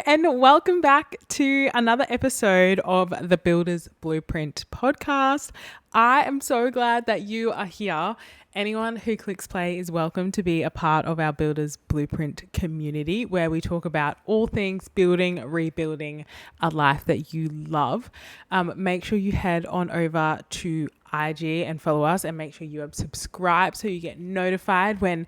and welcome back to another episode of the Builder's Blueprint podcast. I am so glad that you are here. Anyone who clicks play is welcome to be a part of our Builder's Blueprint community, where we talk about all things building, rebuilding a life that you love. Make sure you head on over to IG and follow us, and make sure you are subscribed so you get notified when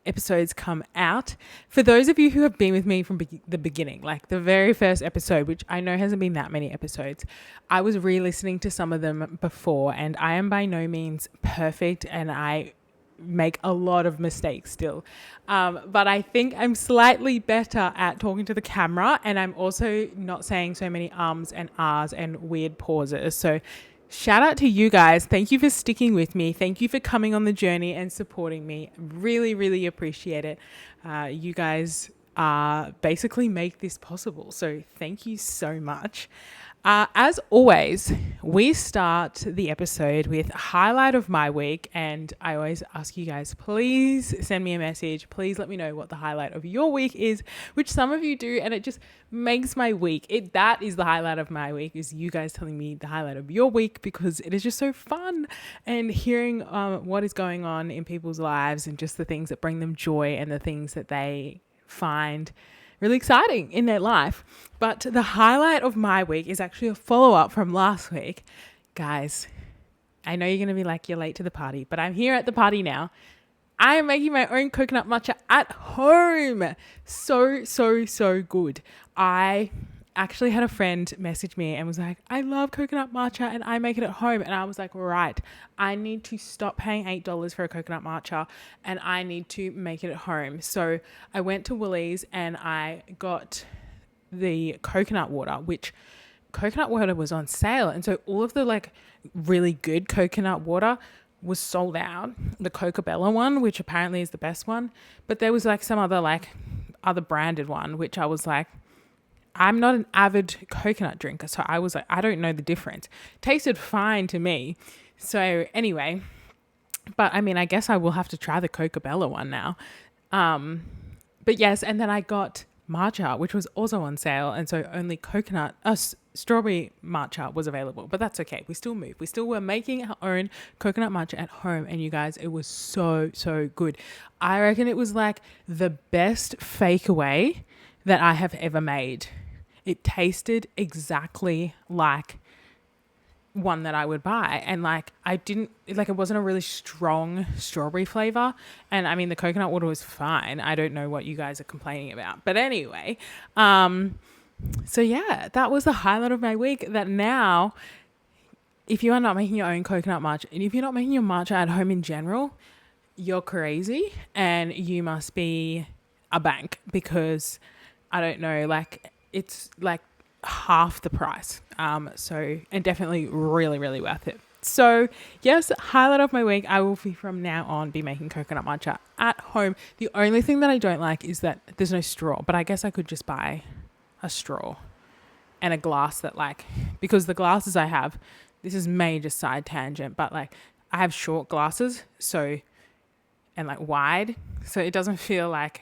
episodes come out. For those of you who have been with me from the beginning, like the very first episode, which I know hasn't been that many episodes, I was re-listening to some of them before, and I am by no means perfect and I make a lot of mistakes still. But I think I'm slightly better at talking to the camera, and I'm also not saying so many ums and ahs and weird pauses. So shout out to you guys. Thank you for sticking with me. Thank you for coming on the journey and supporting me. Really, really appreciate it. You guys basically make this possible. So thank you so much. As always, we start the episode with a highlight of my week, and I always ask you guys, please send me a message. Please let me know what the highlight of your week is, which some of you do, and it just makes my week. That is the highlight of my week, is you guys telling me the highlight of your week, because it is just so fun, and hearing what is going on in people's lives and just the things that bring them joy and the things that they find really exciting in their life. But the highlight of my week is actually a follow-up from last week. Guys, I know you're going to be like, you're late to the party, but I'm here at the party now. I am making my own coconut matcha at home. So good. I actually had a friend message me and was like, I love coconut matcha and I make it at home. And I was like, right, I need to stop paying $8 for a coconut matcha and I need to make it at home. So I went to Woolies and I got the coconut water, which coconut water was on sale. And so all of the like really good coconut water was sold out. The Cocobella one, which apparently is the best one, but there was like some other branded one, which I was like, I'm not an avid coconut drinker, so I was like, I don't know the difference. Tasted fine to me. So anyway, but I mean, I guess I will have to try the Cocobella one now. But yes, and then I got matcha, which was also on sale, and so only strawberry matcha was available. But that's okay. We still moved. We still were making our own coconut matcha at home, and you guys, it was so good. I reckon it was like the best fake away that I have ever made. It tasted exactly like one that I would buy. And it wasn't a really strong strawberry flavor. And I mean, the coconut water was fine. I don't know what you guys are complaining about. But anyway, so yeah, that was the highlight of my week. That now, if you are not making your own coconut matcha, and if you're not making your matcha at home in general, you're crazy and you must be a bank, because I don't know, like it's like half the price. And definitely really, really worth it. So yes, highlight of my week, I will from now on be making coconut matcha at home. The only thing that I don't like is that there's no straw, but I guess I could just buy a straw and a glass because the glasses I have, this is major side tangent, but like I have short glasses, and like wide, so it doesn't feel like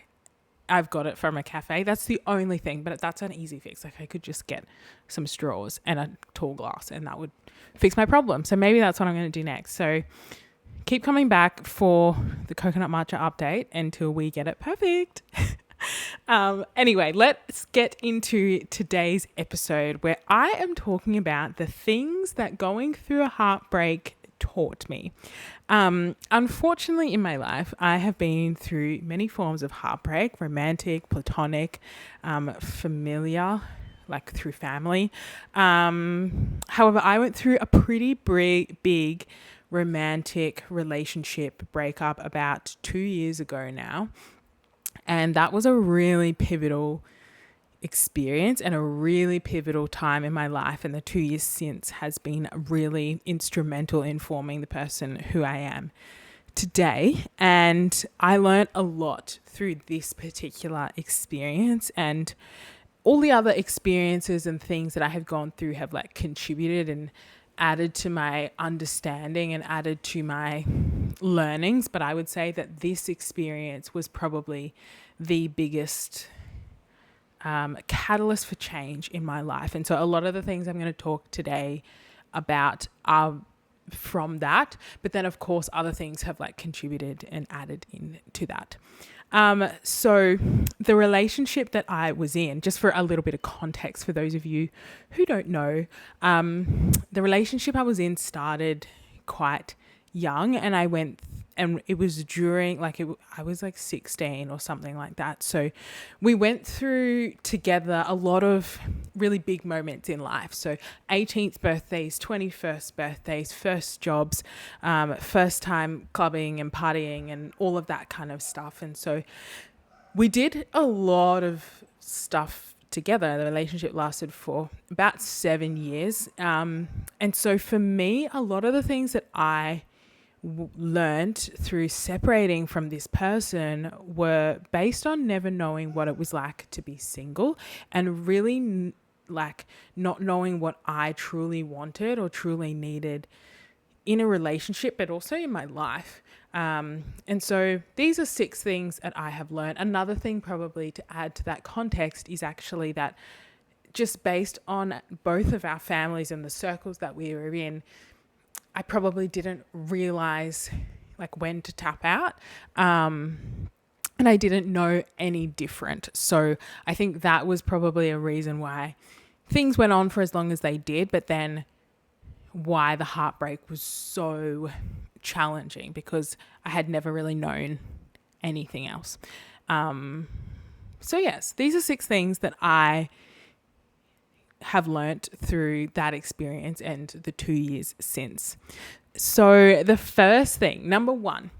I've got it from a cafe. That's the only thing, but that's an easy fix. Like I could just get some straws and a tall glass and that would fix my problem. So maybe that's what I'm going to do next. So keep coming back for the coconut matcha update until we get it perfect. Anyway, let's get into today's episode, where I am talking about the things that going through a heartbreak taught me. Unfortunately in my life, I have been through many forms of heartbreak: romantic, platonic, familiar, like through family. However, I went through a pretty big romantic relationship breakup about 2 years ago now. And that was a really pivotal experience and a really pivotal time in my life, and the 2 years since has been really instrumental in forming the person who I am today. And I learned a lot through this particular experience, and all the other experiences and things that I have gone through have like contributed and added to my understanding and added to my learnings. But I would say that this experience was probably the biggest catalyst for change in my life. And so a lot of the things I'm going to talk today about are from that, but then of course other things have like contributed and added into that. So the relationship that I was in, just for a little bit of context for those of you who don't know, the relationship I was in started quite young, and and it was during I was like 16 or something like that. So we went through together a lot of really big moments in life. So 18th birthdays, 21st birthdays, first jobs, first time clubbing and partying and all of that kind of stuff. And so we did a lot of stuff together. The relationship lasted for about 7 years. And so for me, a lot of the things that I learned through separating from this person were based on never knowing what it was like to be single, and really like not knowing what I truly wanted or truly needed in a relationship, but also in my life. And so these are 6 things that I have learned. Another thing probably to add to that context is actually that just based on both of our families and the circles that we were in, I probably didn't realize like when to tap out. And I didn't know any different. So I think that was probably a reason why things went on for as long as they did, but then why the heartbreak was so challenging, because I had never really known anything else. So yes, these are 6 things that I have learnt through that experience and the 2 years since. So the first thing, number 1,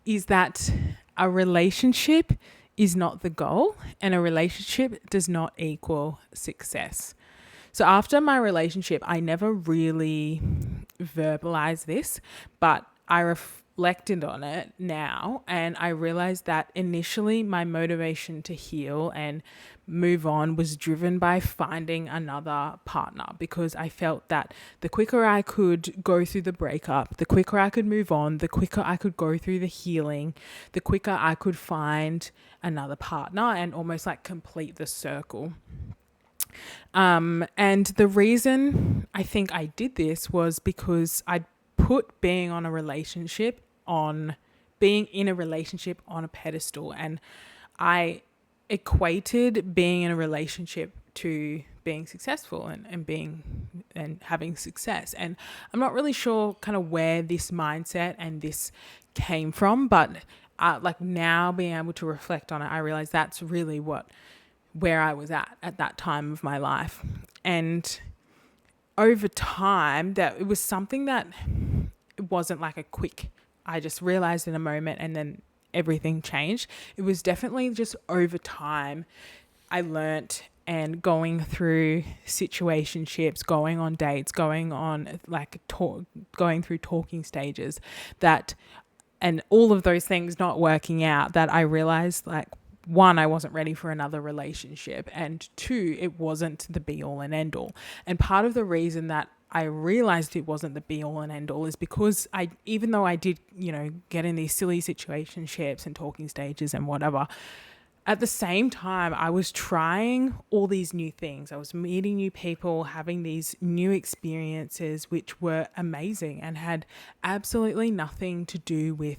is that a relationship is not the goal, and a relationship does not equal success. So after my relationship, I never really verbalized this, but I reflected on it now, and I realized that initially my motivation to heal and move on was driven by finding another partner, because I felt that the quicker I could go through the breakup, the quicker I could move on, the quicker I could go through the healing, the quicker I could find another partner and almost like complete the circle. And the reason I think I did this was because I'd put being in a relationship on a pedestal, and I equated being in a relationship to being successful and having success. And I'm not really sure kind of where this mindset and this came from, but like now being able to reflect on it, I realize that's really where I was at that time of my life. And over time, that it was something that it wasn't like a quick, I just realized in a moment and then everything changed. It was definitely just over time I learnt, and going through situationships, going on dates, going through talking stages, that, and all of those things not working out, that I realized, like, 1, I wasn't ready for another relationship, and 2, it wasn't the be all and end all. And part of the reason that I realized it wasn't the be all and end all is because even though I did, get in these silly situationships and talking stages and whatever, at the same time, I was trying all these new things. I was meeting new people, having these new experiences, which were amazing and had absolutely nothing to do with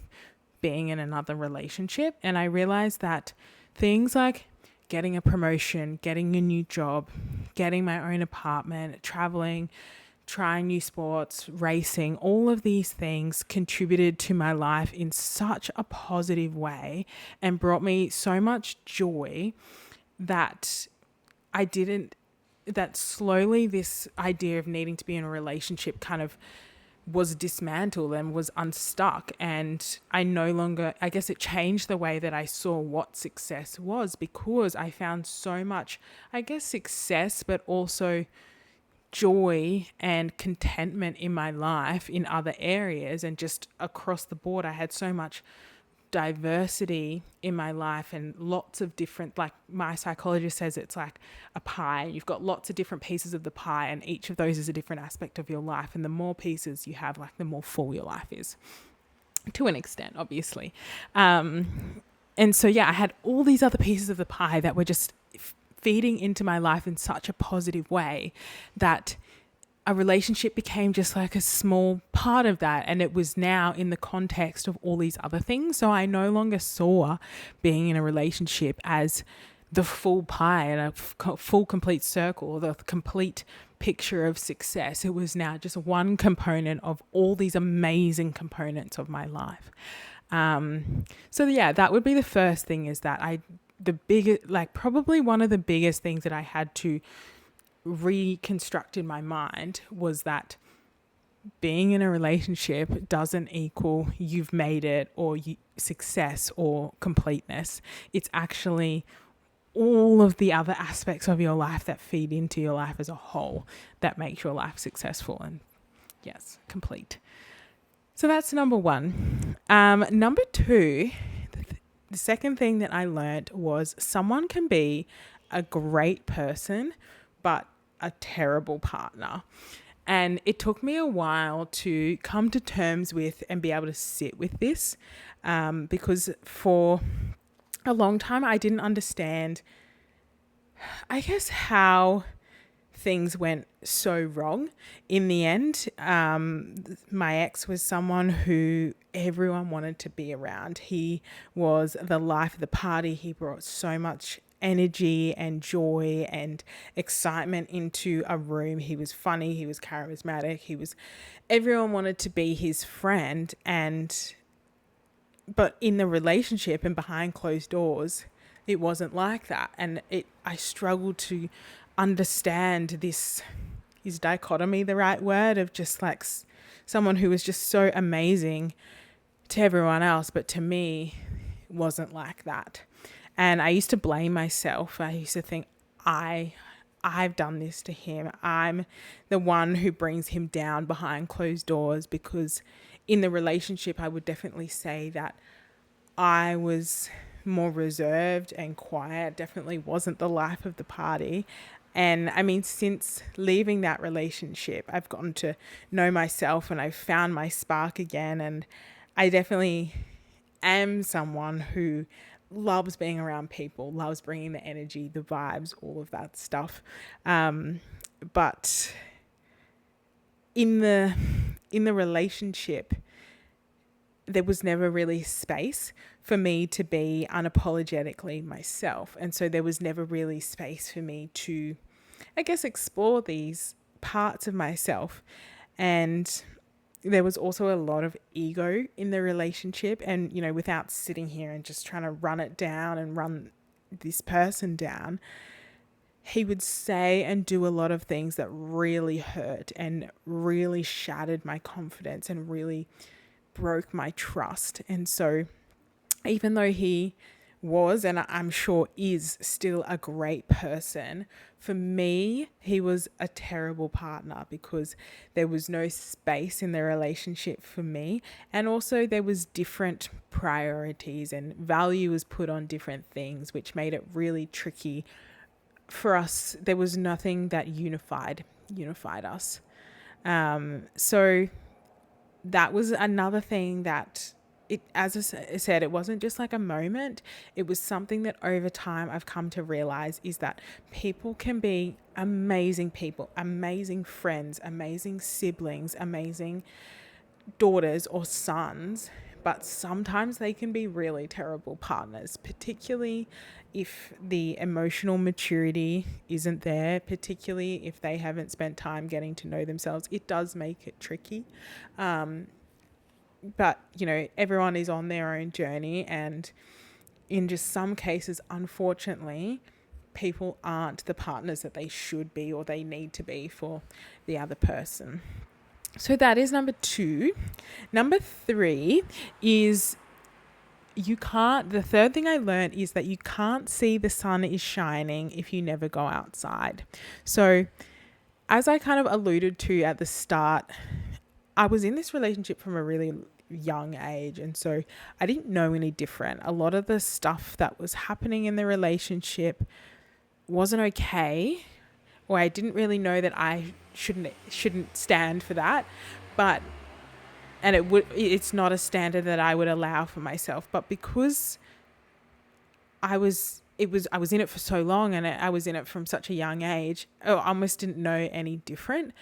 being in another relationship. And I realized that things like getting a promotion, getting a new job, getting my own apartment, traveling, trying new sports, racing, all of these things contributed to my life in such a positive way and brought me so much joy that slowly this idea of needing to be in a relationship kind of was dismantled and was unstuck. And I guess it changed the way that I saw what success was, because I found so much, success, but also joy and contentment in my life in other areas, and just across the board I had so much diversity in my life and lots of different, like my psychologist says, it's like a pie. You've got lots of different pieces of the pie, and each of those is a different aspect of your life, and the more pieces you have, like the more full your life is, to an extent, obviously. And so I had all these other pieces of the pie that were just feeding into my life in such a positive way that a relationship became just like a small part of that. And it was now in the context of all these other things. So I no longer saw being in a relationship as the full pie and a full complete circle, the complete picture of success. It was now just one component of all these amazing components of my life. So yeah, that would be the first thing, is that probably one of the biggest things that I had to reconstruct in my mind was that being in a relationship doesn't equal you've made it or success or completeness. It's actually all of the other aspects of your life that feed into your life as a whole that makes your life successful and, yes, complete. So that's number one. Number two, the second thing that I learned was someone can be a great person but a terrible partner. And it took me a while to come to terms with and be able to sit with this, because for a long time I didn't understand, I guess, how things went so wrong. In the end, my ex was someone who everyone wanted to be around. He was the life of the party. He brought so much energy and joy and excitement into a room. He was funny, he was charismatic, everyone wanted to be his friend. But in the relationship and behind closed doors, it wasn't like that. And I struggled to understand this, is dichotomy the right word, of just like someone who was just so amazing to everyone else, but to me wasn't like that. And I used to blame myself. I used to think, I've done this to him. I'm the one who brings him down behind closed doors, because in the relationship, I would definitely say that I was more reserved and quiet, definitely wasn't the life of the party. And I mean, since leaving that relationship, I've gotten to know myself and I've found my spark again. And I definitely am someone who loves being around people, loves bringing the energy, the vibes, all of that stuff. But in the relationship, there was never really space for me to be unapologetically myself. And so there was never really space for me to, I guess, explore these parts of myself. And there was also a lot of ego in the relationship. And, you know, without sitting here and just trying to run it down and run this person down, he would say and do a lot of things that really hurt and really shattered my confidence and really broke my trust. And so even though he was, and I'm sure is, still a great person, for me, he was a terrible partner, because there was no space in the relationship for me. And also there was different priorities and value was put on different things, which made it really tricky for us. There was nothing that unified us. So that was another thing that, as I said, it wasn't just like a moment. It was something that over time I've come to realize, is that people can be amazing people, amazing friends, amazing siblings, amazing daughters or sons, but sometimes they can be really terrible partners, particularly if the emotional maturity isn't there, particularly if they haven't spent time getting to know themselves. It does make it tricky. But, you know, everyone is on their own journey, and in just some cases, unfortunately, people aren't the partners that they should be or they need to be for the other person. So that is number 2. Number 3 is the third thing I learned is that you can't see the sun is shining if you never go outside. So as I kind of alluded to at the start, I was in this relationship from a really young age, and so I didn't know any different. A lot of the stuff that was happening in the relationship wasn't okay, or I didn't really know that I shouldn't stand for that. It's not a standard that I would allow for myself. But because I was I was in it for so long, and I was in it from such a young age. I almost didn't know any different.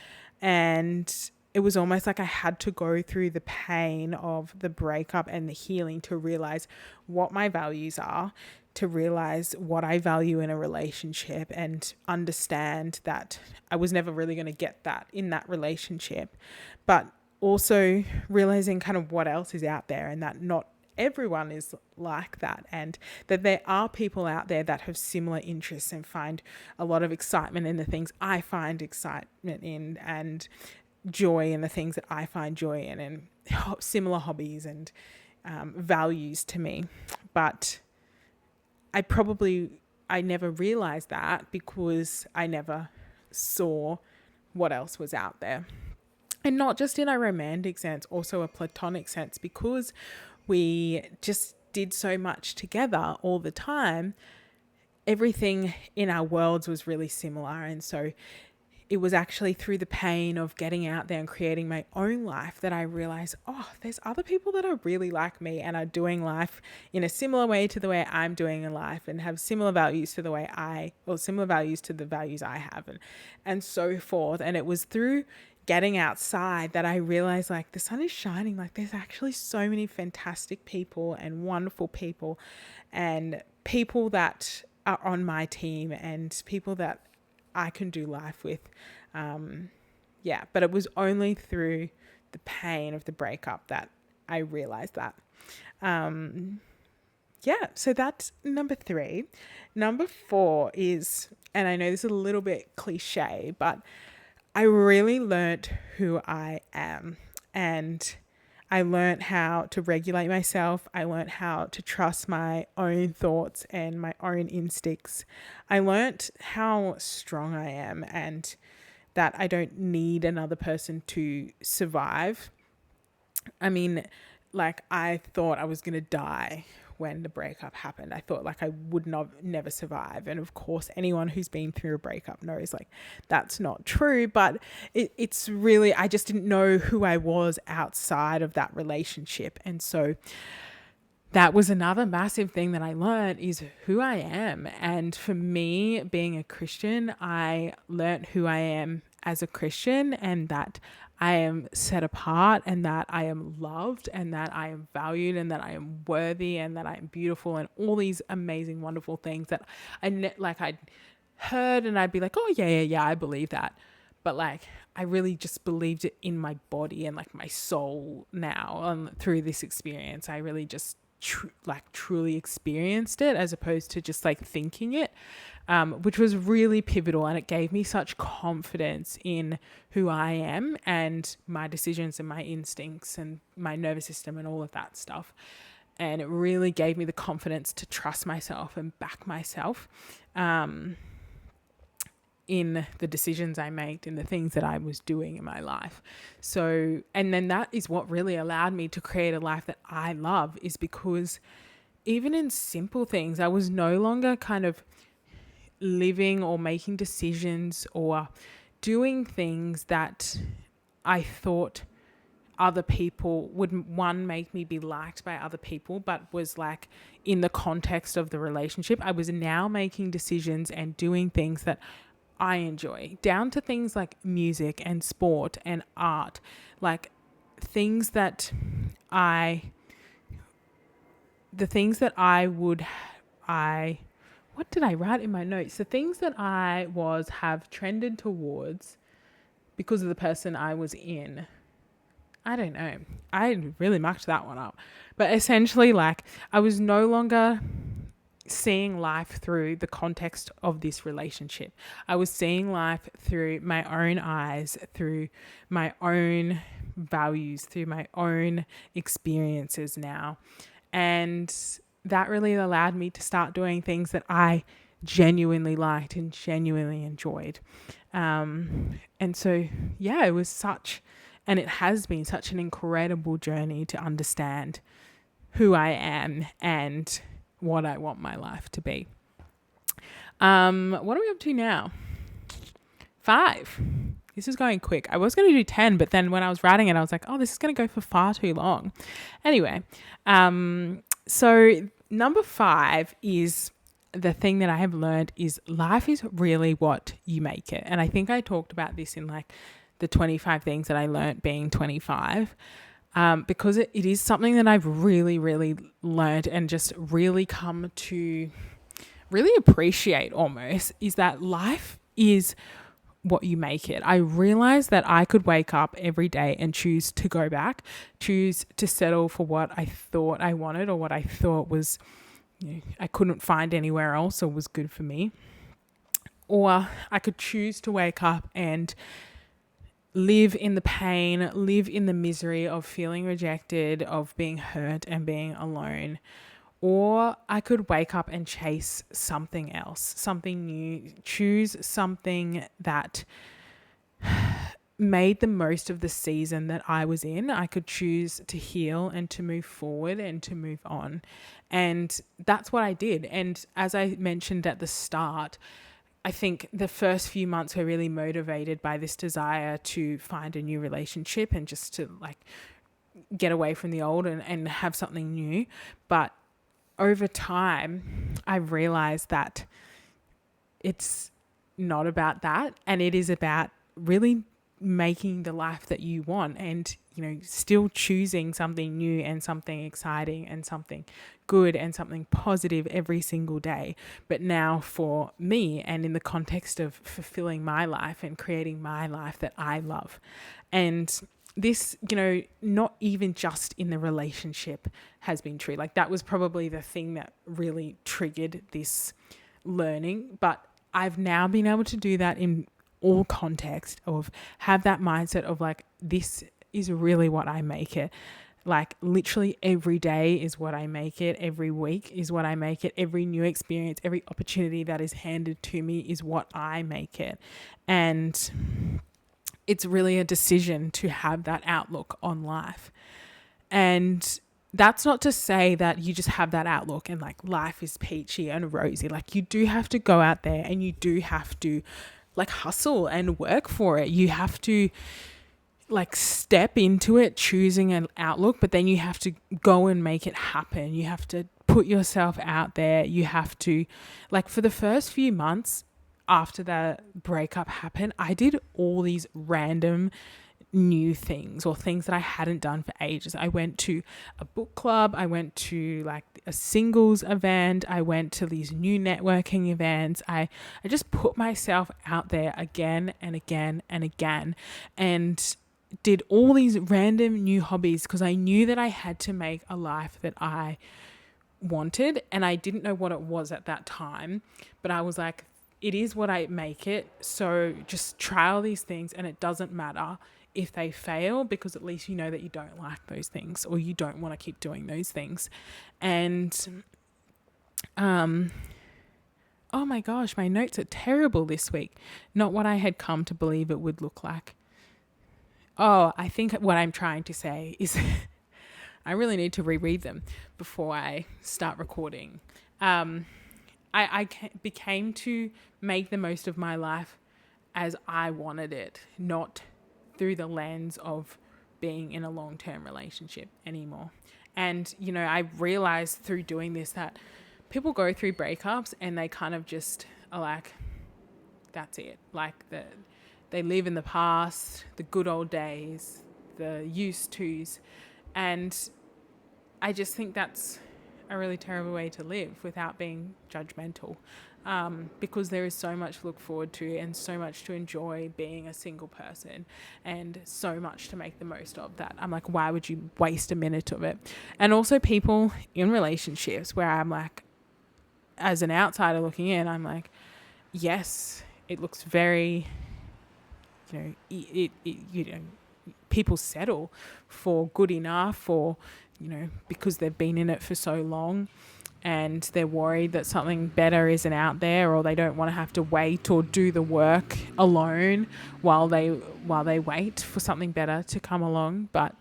And it was almost like I had to go through the pain of the breakup and the healing to realize what my values are, to realize what I value in a relationship, and understand that I was never really going to get that in that relationship. But also realizing kind of what else is out there, and that not everyone is like that, and that there are people out there that have similar interests and find a lot of excitement in the things I find excitement in, and joy in the things that I find joy in, and similar hobbies and values to me. But I never realized that because I never saw what else was out there. And not just in a romantic sense, also a platonic sense, because we just did so much together all the time. Everything in our worlds was really similar. And so it was actually through the pain of getting out there and creating my own life that I realized, oh, there's other people that are really like me and are doing life in a similar way to the way I'm doing in life, and have similar values to similar values to the values I have, and so forth. And it was through getting outside that I realized, like, the sun is shining. Like, there's actually so many fantastic people and wonderful people, and people that are on my team, and people that I can do life with. But it was only through the pain of the breakup that I realized that. So that's number 3. Number 4 is, and I know this is a little bit cliche, but I really learnt who I am, and I learnt how to regulate myself. I learnt how to trust my own thoughts and my own instincts. I learnt how strong I am, and that I don't need another person to survive. I mean, like, I thought I was going to die when the breakup happened. I thought, like, I would never survive. And of course, anyone who's been through a breakup knows, like, that's not true. But it's really, I just didn't know who I was outside of that relationship. And so that was another massive thing that I learned, is who I am. And for me, being a Christian, I learned who I am as a Christian, and that I am set apart, and that I am loved, and that I am valued, and that I am worthy, and that I am beautiful, and all these amazing, wonderful things that I'd heard, and I'd be like, oh yeah, I believe that. But like, I really just believed it in my body and like my soul now. Through this experience, I really just truly experienced it, as opposed to just like thinking it, which was really pivotal. And it gave me such confidence in who I am and my decisions and my instincts and my nervous system and all of that stuff. And it really gave me the confidence to trust myself and back myself in the decisions I made, in the things that I was doing in my life. So, and then that is what really allowed me to create a life that I love, is because even in simple things, I was no longer kind of living or making decisions or doing things that I thought other people would, one, make me be liked by other people, but was like in the context of the relationship. I was now making decisions and doing things that I enjoy, down to things like music and sport and art, like things that what did I write in my notes? The things that I have trended towards because of the person I was in. I don't know. I really mucked that one up. But essentially, like, I was no longer seeing life through the context of this relationship. I was seeing life through my own eyes, through my own values, through my own experiences now. And that really allowed me to start doing things that I genuinely liked and genuinely enjoyed. And so, yeah, it was and it has been such an incredible journey to understand who I am and what I want my life to be. What are we up to now? 5. This is going quick. I was going to do 10, but then when I was writing it, I was like, oh, this is going to go for far too long. Anyway, so number 5 is the thing that I have learned is life is really what you make it. And I think I talked about this in like the 25 things that I learned being 25, because it is something that I've really, really learned and just really come to really appreciate almost, is that life is what you make it. I realized that I could wake up every day and choose to go back, choose to settle for what I thought I wanted or what I thought was, I couldn't find anywhere else or was good for me. Or I could choose to wake up and live in the pain, live in the misery of feeling rejected, of being hurt and being alone. Or I could wake up and chase something else, something new, choose something that made the most of the season that I was in. I could choose to heal and to move forward and to move on. And that's what I did. And as I mentioned at the start, I think the first few months were really motivated by this desire to find a new relationship and just to like get away from the old and have something new. But over time, I realized that it's not about that, and it is about really making the life that you want and, still choosing something new and something exciting and something good and something positive every single day. But now for me, and in the context of fulfilling my life and creating my life that I love. And this, not even just in the relationship has been true. Like that was probably the thing that really triggered this learning. But I've now been able to do that in all context, of have that mindset of like, this is really what I make it. Like literally every day is what I make it. Every week is what I make it. Every new experience, every opportunity that is handed to me is what I make it. And it's really a decision to have that outlook on life. And that's not to say that you just have that outlook and like life is peachy and rosy. Like you do have to go out there and you do have to like hustle and work for it. You have to like step into it, choosing an outlook, but then you have to go and make it happen. You have to put yourself out there. You have to, like, for the first few months after the breakup happened, I did all these random new things or things that I hadn't done for ages. I went to a book club. I went to like a singles event. I went to these new networking events. I just put myself out there again and again and again, and did all these random new hobbies because I knew that I had to make a life that I wanted, and I didn't know what it was at that time, but I was like, it is what I make it. So just trial these things, and it doesn't matter if they fail, because at least you know that you don't like those things or you don't want to keep doing those things. And oh my gosh, my notes are terrible this week. Not what I had come to believe it would look like. Oh, I think what I'm trying to say is I really need to reread them before I start recording. I became to make the most of my life as I wanted it, not through the lens of being in a long-term relationship anymore. And, I realized through doing this that people go through breakups and they kind of just are like, that's it. Like they live in the past, the good old days, the used tos. And I just think that's a really terrible way to live without being judgmental, because there is so much to look forward to and so much to enjoy being a single person and so much to make the most of that. I'm like, why would you waste a minute of it? And also people in relationships where I'm like, as an outsider looking in, I'm like, yes, it looks very, people settle for good enough, or, because they've been in it for so long and they're worried that something better isn't out there, or they don't want to have to wait or do the work alone while they wait for something better to come along. But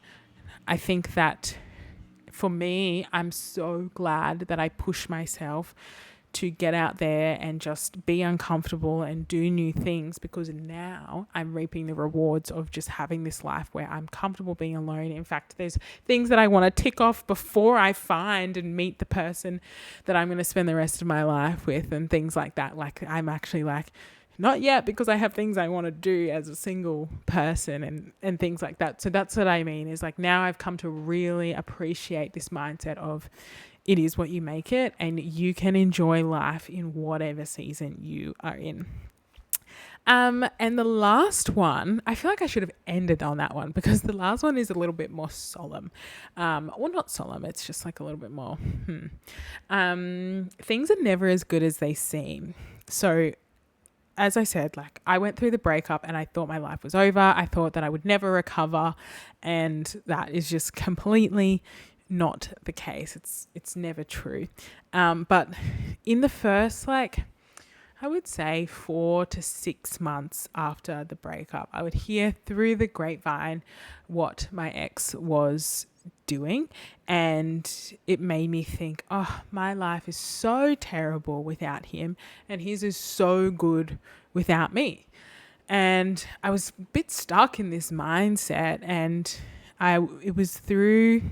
I think that for me, I'm so glad that I pushed myself to get out there and just be uncomfortable and do new things, because now I'm reaping the rewards of just having this life where I'm comfortable being alone. In fact, there's things that I want to tick off before I find and meet the person that I'm going to spend the rest of my life with, and things like that. Like, I'm actually like, not yet, because I have things I want to do as a single person and things like that. So that's what I mean, is like, now I've come to really appreciate this mindset of it is what you make it, and you can enjoy life in whatever season you are in. And the last one, I feel like I should have ended on that one, because the last one is a little bit more solemn. Well, not solemn, it's just like a little bit more, things are never as good as they seem. So as I said, like, I went through the breakup and I thought my life was over. I thought that I would never recover. And that is just completely not the case. It's never true. But in the first, like, I would say 4 to 6 months after the breakup, I would hear through the grapevine what my ex was doing, and it made me think, oh, my life is so terrible without him, and his is so good without me. And I was a bit stuck in this mindset, and it was through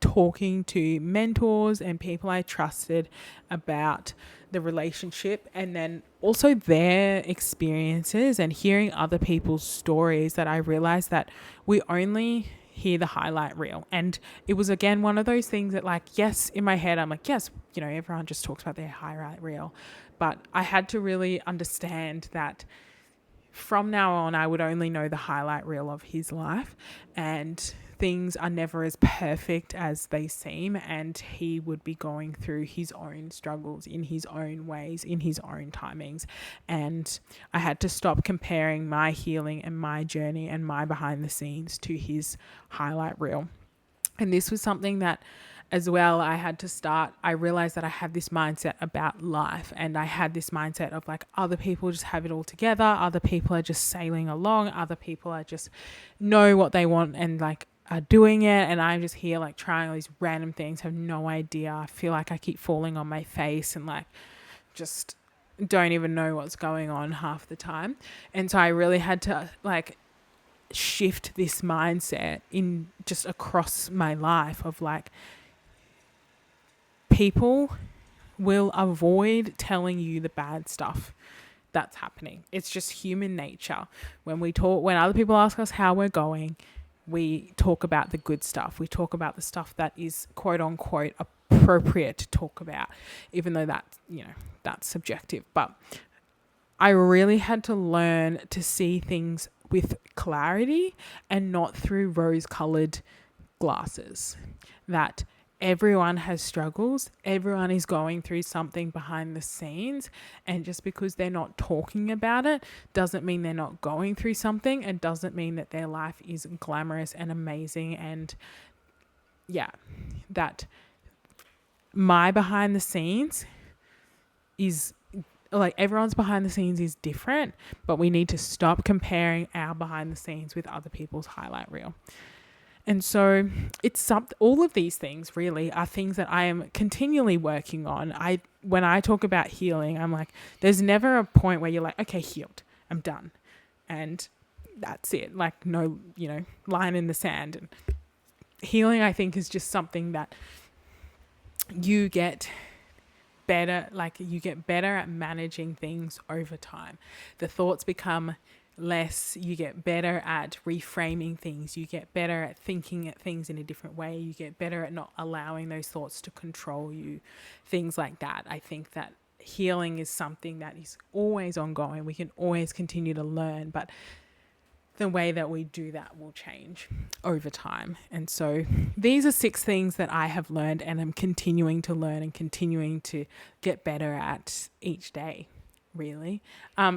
talking to mentors and people I trusted about the relationship, and then also their experiences and hearing other people's stories, that I realized that we only hear the highlight reel. And it was, again, one of those things that, like, yes, in my head I'm like, yes, you know, everyone just talks about their highlight reel, but I had to really understand that from now on I would only know the highlight reel of his life, and things are never as perfect as they seem, and he would be going through his own struggles in his own ways, in his own timings. And I had to stop comparing my healing and my journey and my behind the scenes to his highlight reel. And this was something that as well I had to start. I realized that I had this mindset about life, and I had this mindset of like, other people just have it all together, other people are just sailing along, other people are just know what they want and like are doing it, and I'm just here like trying all these random things, have no idea. I feel like I keep falling on my face and like just don't even know what's going on half the time. And so I really had to like shift this mindset in just across my life of like, people will avoid telling you the bad stuff that's happening. It's just human nature. When other people ask us how we're going, we talk about the good stuff. We talk about the stuff that is quote unquote appropriate to talk about, even though that's subjective. But I really had to learn to see things with clarity and not through rose-colored glasses. That everyone has struggles. Everyone is going through something behind the scenes. And just because they're not talking about it doesn't mean they're not going through something, and doesn't mean that their life is glamorous and amazing. And yeah, that my behind the scenes is like, everyone's behind the scenes is different, but we need to stop comparing our behind the scenes with other people's highlight reel. And so all of these things really are things that I am continually working on. When I talk about healing, I'm like, there's never a point where you're like, okay, healed, I'm done. And that's it. Like, no, line in the sand. And healing, I think, is just something that you get better, at managing things over time. The thoughts become less, you get better at reframing things, you get better at thinking at things in a different way, you get better at not allowing those thoughts to control you, things like that. I think that healing is something that is always ongoing. We can always continue to learn, but the way that we do that will change over time. And so these are 6 things that I have learned and I'm continuing to learn and continuing to get better at each day, really.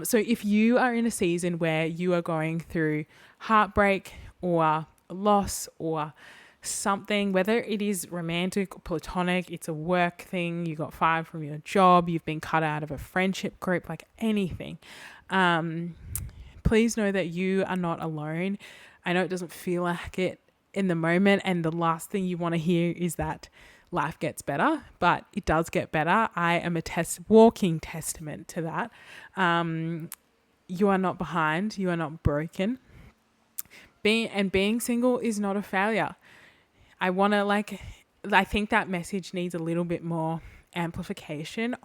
So if you are in a season where you are going through heartbreak or loss or something, whether it is romantic or platonic, it's a work thing, you got fired from your job, you've been cut out of a friendship group, like anything, please know that you are not alone. I know it doesn't feel like it in the moment, and the last thing you want to hear is that life gets better, but it does get better. I am a walking testament to that. You are not behind. You are not broken. Being single is not a failure. I think that message needs a little bit more amplification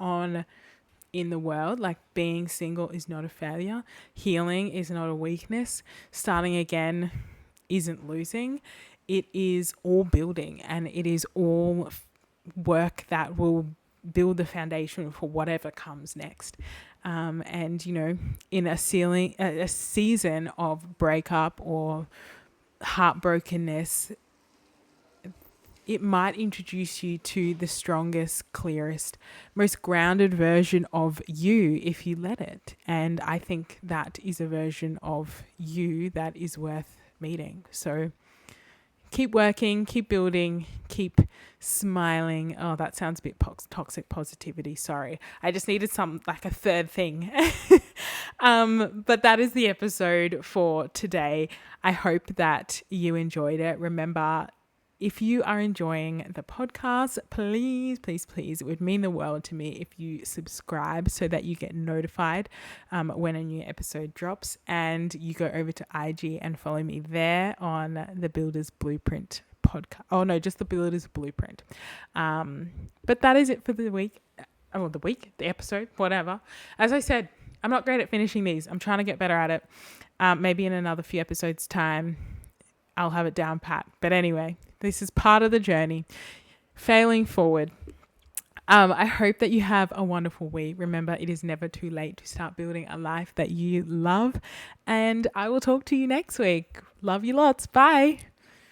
in the world. Like, being single is not a failure. Healing is not a weakness. Starting again isn't losing. It is all building, and it is all work that will build the foundation for whatever comes next. And in a season of breakup or heartbrokenness, it might introduce you to the strongest, clearest, most grounded version of you if you let it. And I think that is a version of you that is worth meeting. So keep working, keep building, keep smiling. Oh, that sounds a bit toxic positivity. Sorry. I just needed a third thing. But that is the episode for today. I hope that you enjoyed it. Remember, if you are enjoying the podcast, please, please, please, it would mean the world to me if you subscribe so that you get notified when a new episode drops, and you go over to IG and follow me there on the Builder's Blueprint podcast. Oh no, just the Builder's Blueprint. But that is it for the week. The episode, whatever. As I said, I'm not great at finishing these. I'm trying to get better at it. Maybe in another few episodes' time, I'll have it down pat. But anyway, this is part of the journey. Failing forward. I hope that you have a wonderful week. Remember, it is never too late to start building a life that you love. And I will talk to you next week. Love you lots. Bye.